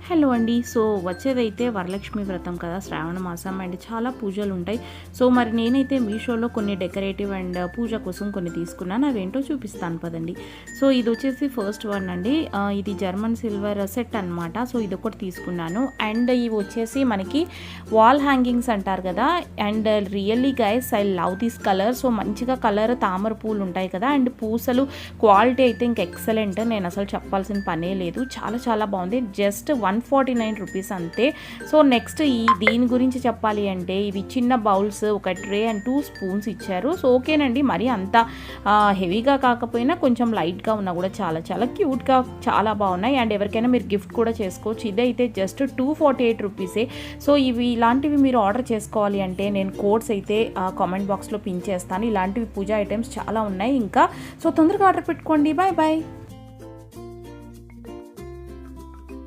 Hello అండి. So వచ్చేదైతే Varalakshmi వ్రతం కదా, శ్రావణ మాసం అండ్ చాలా పూజలు ఉంటాయి. సో మరి నేనైతే మీషోలో కొన్ని డెకరేటివ్ అండ్ పూజ కోసం కొన్ని తీసుకున్నాను. అవేంటో చూపిస్తాను పదండి. సో ఇది వచ్చేసి ఫస్ట్ వన్ అండి. ఇది జర్మన్ సిల్వర్ సెట్ అనమాట. సో ఇది ఒకటి తీసుకున్నాను. అండ్ ఇవి వచ్చేసి మనకి వాల్ హ్యాంగింగ్స్ అంటారు కదా. And really guys I love this colour. So మంచిగా కలర్ తామర పూలు ఉంటాయి కదా, అండ్ పూసలు క్వాలిటీ అయితే ఇంక ఎక్సలెంట్. నేను అసలు చెప్పాల్సిన పనే లేదు, చాలా చాలా బాగుంది. జస్ట్ 149 రూపీస్ అంతే. సో నెక్స్ట్ దీని గురించి చెప్పాలి అంటే ఇవి చిన్న బౌల్స్, ఒక ట్రే అండ్ 2 స్పూన్స్ ఇచ్చారు. సో ఓకేనండి, మరి అంత హెవీగా కాకపోయినా కొంచెం లైట్గా ఉన్నా కూడా చాలా చాలా క్యూట్గా చాలా బాగున్నాయి. అండ్ ఎవరికైనా మీరు గిఫ్ట్ కూడా చేసుకోవచ్చు. ఇదైతే జస్ట్ 248 రూపీసే. సో ఇవి ఇలాంటివి మీరు ఆర్డర్ చేసుకోవాలి అంటే నేను కోడ్స్ అయితే కామెంట్ బాక్స్లో పిన్ చేస్తాను. ఇలాంటివి పూజా ఐటమ్స్ చాలా ఉన్నాయి ఇంకా. సో తొందరగా ఆర్డర్ పెట్టుకోండి. Bye bye.